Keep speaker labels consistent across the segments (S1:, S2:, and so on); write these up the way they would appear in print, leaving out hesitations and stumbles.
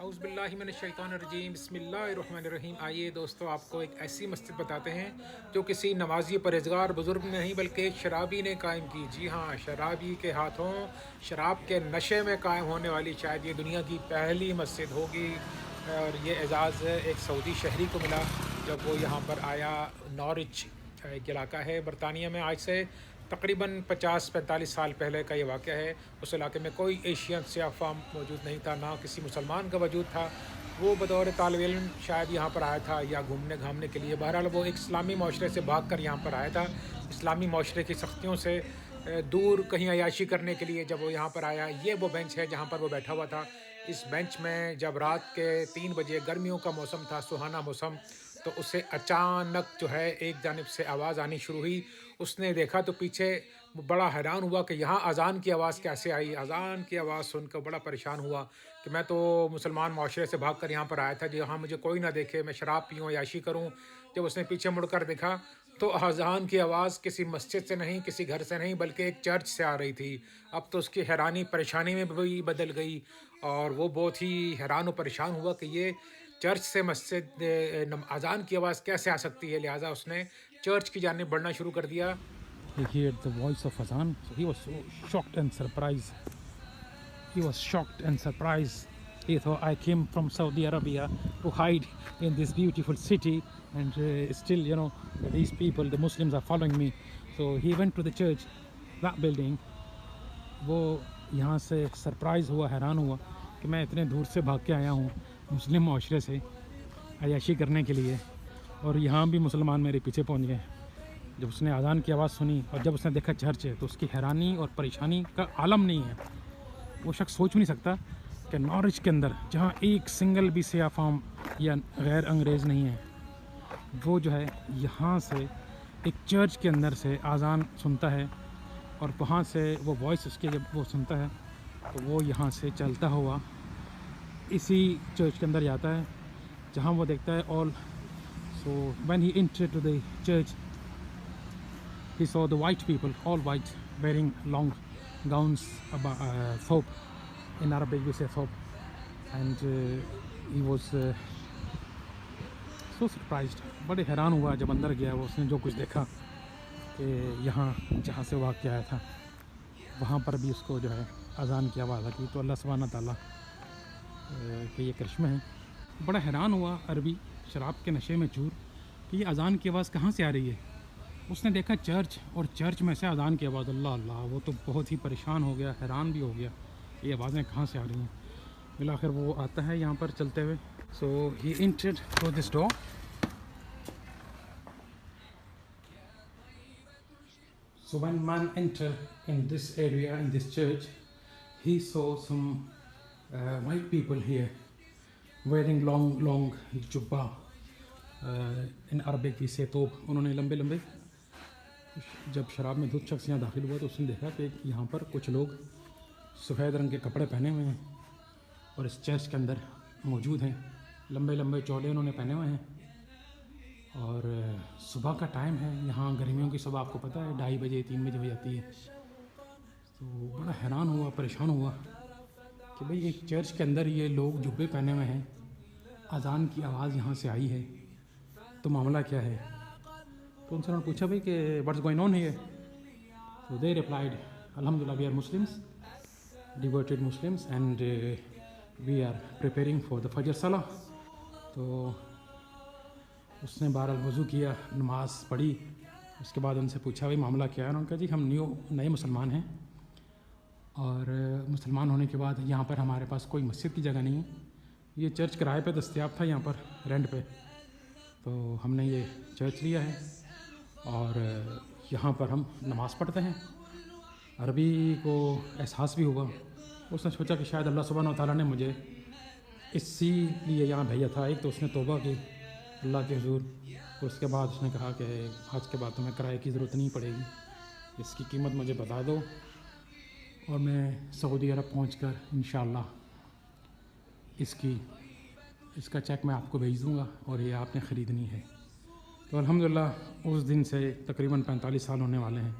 S1: औज़ुबिल्लाहिमिनश्शैतानिर्रजीम बिस्मिल्लाहिर्रहमानिर्रहीम। आइए दोस्तों, आपको एक ऐसी मस्जिद बताते हैं जो किसी नमाजी परहेज़गार बुज़ुर्ग ने नहीं बल्कि एक शराबी ने कायम की। जी हाँ, शराबी के हाथों शराब के नशे में कायम होने वाली शायद ये दुनिया की पहली मस्जिद होगी। और ये एज़ाज़ एक सऊदी शहरी को मिला जब वो यहाँ पर आया। नॉरिच एक इलाका है बरतानिया में। आज से तकरीबन 50-45 साल पहले का ये वाक़या है। उस इलाके में कोई एशियन सियाफ़ाम मौजूद नहीं था, ना किसी मुसलमान का वजूद था। वो बतौर तालिब इल्म शायद यहाँ पर आया था या घूमने घामने के लिए। बहरहाल वो एक इस्लामी माशरे से भाग कर यहाँ पर आया था, इस्लामी माशरे की सख्तियों से दूर कहीं अयाशी करने के लिए जब वो यहाँ पर आया। ये वो बेंच है जहाँ पर वो बैठा हुआ था। इस बेंच में जब रात के 3 बजे, गर्मियों का मौसम था, सुहाना मौसम, तो उसे अचानक जो है एक जानिब से आवाज़ आनी शुरू हुई। उसने देखा तो पीछे बड़ा हैरान हुआ कि यहाँ अज़ान की आवाज़ कैसे आई। अज़ान की आवाज़ सुनकर बड़ा परेशान हुआ कि मैं तो मुसलमान माशरे से भाग कर यहाँ पर आया था जहाँ मुझे कोई ना देखे, मैं शराब पीऊँ, याशी करूँ। जब उसने पीछे मुड़कर देखा तो अज़ान की आवाज़ किसी मस्जिद से नहीं, किसी घर से नहीं, बल्कि एक चर्च से आ रही थी। अब तो उसकी हैरानी परेशानी में भी बदल गई और वो बहुत ही हैरान और परेशान हुआ कि ये चर्च से मस्जिद अज़ान की आवाज़ कैसे आ सकती है। लिहाजा उसने चर्च की जानिब बढ़ना शुरू कर दिया।
S2: He heard the voice of Azan, so he was so shocked and surprised. He was shocked and surprised. He thought, I came from Saudi Arabia to hide in this beautiful city, and still, these people, the Muslims, are following me. So he went to the church, that building. वो यहाँ से surprise हुआ, हैरान हुआ कि मैं इतने दूर से भाग के आया हूँ मुस्लिम माशरे से अयाशी करने के लिए, और यहाँ भी मुसलमान मेरे पीछे पहुँच गए। जब उसने अज़ान की आवाज़ सुनी और जब उसने देखा चर्च है तो उसकी हैरानी और परेशानी का आलम नहीं है। वो शख्स सोच भी नहीं सकता कि नॉरिच के अंदर, जहाँ एक सिंगल भी सियाफ़ाम या गैर अंग्रेज़ नहीं है, वो जो है यहाँ से एक चर्च के अंदर से अज़ान सुनता है और वहाँ से वो वॉइस उसके जब वो सुनता है तो वो यहाँ से चलता हुआ इसी चर्च के अंदर जाता है जहाँ वो देखता है all. So when he entered to the church, he saw the white people, all white, wearing long gowns, thobe. In Arabic we say thobe. And he was so surprised. बड़े हैरान हुआ जब अंदर गया वो, उसने जो कुछ देखा कि यहाँ जहाँ से वाक़या आया था वहाँ पर भी उसको जो है अज़ान की आवाज़ आई। तो अल्लाह सुब्हाना तआला के ये करिश्मे हैं। बड़ा हैरान हुआ अरबी शराब के नशे में चूर कि ये अज़ान की आवाज़ कहाँ से आ रही है। उसने देखा चर्च, और चर्च में से अज़ान की आवाज़। अल्लाह अल्लाह, वो तो बहुत ही परेशान हो गया, हैरान भी हो गया, ये आवाज़ें कहाँ से आ रही हैं। फिर आखिर वो आता है यहाँ पर चलते हुए। So he entered through this door. So when man entered in this area, in this church, he saw some white people here wearing long जुब्बा, इन अरबिक वी से तोब। उन्होंने लंबे लंबे, जब शराब में धुत शख्स यहाँ दाखिल हुआ तो उसने देखा कि यहाँ पर कुछ लोग सफ़ेद रंग के कपड़े पहने हुए हैं और इस चर्च के अंदर मौजूद हैं। लंबे लंबे चौड़े उन्होंने पहने हुए हैं और सुबह का टाइम है। यहाँ गर्मियों की सुबह आपको पता है 2:30 बजे 3 बजे हो जाती है। तो बड़ा हैरान हुआ, परेशान हुआ कि भाई एक चर्च के अंदर ये लोग जुब्बे पहने हुए हैं, अज़ान की आवाज़ यहाँ से आई है, तो मामला क्या है। तो उनसे उन्होंने पूछा भाई कि व्हाट्स गोइंग ऑन हियर। तो दे रिप्लाइड, अल्हम्दुलिल्लाह we are Muslims, devoted Muslims, and we are preparing for the फजर सलाह। तो उसने बहरहाल वज़ू किया, नमाज़ पढ़ी, उसके बाद उनसे पूछा भाई मामला क्या है। उन्होंने कहा जी हम नए मुसलमान हैं और मुसलमान होने के बाद यहाँ पर हमारे पास कोई मस्जिद की जगह नहीं है। ये चर्च किराए पे दस्तयाब था यहाँ पर रेंट पे, तो हमने ये चर्च लिया है और यहाँ पर हम नमाज़ पढ़ते हैं। अरबी को एहसास भी हुआ, उसने सोचा कि शायद अल्लाह सुब्हानहू व तआला ने मुझे इसीलिए यहाँ भेजा था। एक तो उसने तौबा की अल्लाह के हुज़ूर, और उसके बाद उसने कहा कि आज के बाद तुम्हें किराए की ज़रूरत नहीं पड़ेगी, इसकी कीमत मुझे बता दो और मैं सऊदी अरब पहुँच कर इंशाअल्लाह इसकी इसका चेक मैं आपको भेज दूँगा और ये आपने ख़रीदनी है। तो अल्हम्दुलिल्लाह उस दिन से तकरीबन 45 साल होने वाले हैं।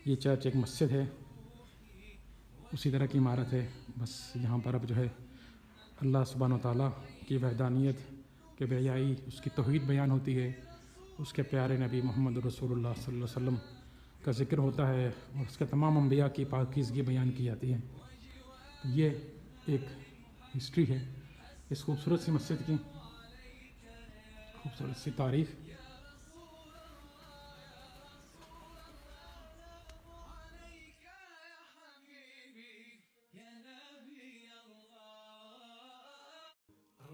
S2: ये चर्च एक मस्जिद है, उसी तरह की इमारत है। बस यहाँ पर अब जो है अल्लाह सुब्हानो तआला की वहदानियत के बेयाई, उसकी तौहीद बयान होती है, उसके प्यारे नबी मोहम्मद रसूलुल्लाह सल्लल्लाहु अलैहि वसल्लम का ज़िक्र होता है और उसके तमाम अंबिया की पाकीज़गी बयान की जाती है। तो ये एक हिस्ट्री है इस खूबसूरत सी मस्जिद की, खूबसूरत सी तारीख़।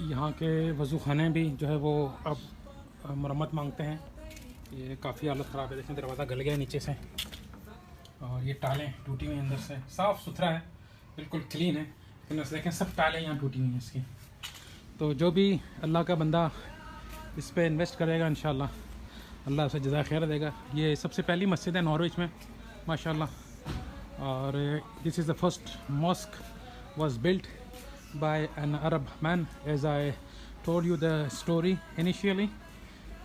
S2: यहाँ के वज़ू खाने भी जो है वो अब मरम्मत मांगते हैं। ये काफ़ी हालत ख़राब है, देखें दरवाज़ा गल गया नीचे से और ये टालें टूटी हुई अंदर से। साफ़ सुथरा है, बिल्कुल क्लीन है, लेकिन देखें सब टालें यहाँ टूटी हुई हैं इसकी। तो जो भी अल्लाह का बंदा इस पे इन्वेस्ट करेगा इंशाअल्लाह अल्लाह उसे जज़ा खैर देगा। ये सबसे पहली मस्जिद है नॉर्विच में माशाअल्लाह, और this is the first mosque was built by an Arab man, as I told you the story initially.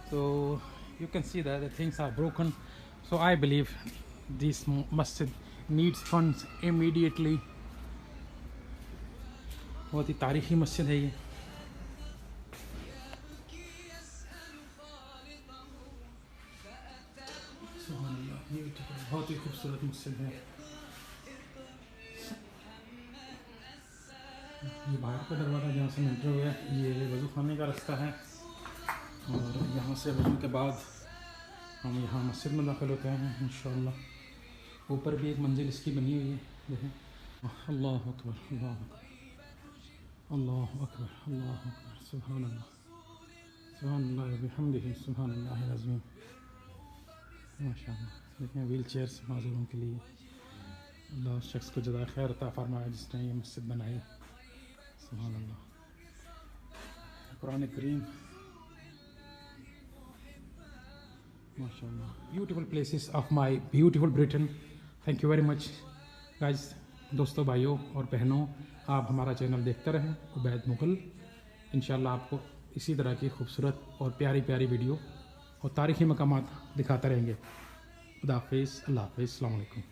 S2: So you can see that the things are broken. So I believe this masjid needs funds immediately. बहुत ही तारीखी मस्जिद है ये। सुभान अल्लाह, ये बहुत ही खूबसूरत मस्जिद है। ये बाहर का दरवाज़ा जहाँ से एंटर हुआ है, ये वज़ू खाने का रास्ता है और यहाँ से वज़ू के बाद हम यहाँ मस्जिद में दाखिल होते हैं इंशाअल्लाह। ऊपर भी एक मंजिल इसकी बनी हुई है, देखें। अल्लाह अकबर, अल्लाह अकबर, अल्लाह अकबर, अल्लाह अकबर, सुभान अल्लाह, सुभान अल्लाह व बिहम्दिही, सुभान अल्लाहिल अज़ीम। माशाअल्लाह, देखें व्हील चेयर्स माज़ूरों के लिए। अल्लाह उस शख्स को जज़ाए खैर अता फरमाए जिसने ये मस्जिद बनाई। सुभान अल्लाह, कुरान करीम, माशाअल्लाह। Beautiful places of my beautiful Britain. Thank you very much guys. दोस्तों, भाइयों और बहनों, आप हमारा चैनल देखते रहें उबैद मुग़ल। इंशाअल्लाह आपको इसी तरह की खूबसूरत और प्यारी प्यारी वीडियो और तारीख़ी मकामात दिखाते रहेंगे। खुदा हाफ़िज़, अल्लाह हाफ़िज़, अस्सलामु अलैकुम।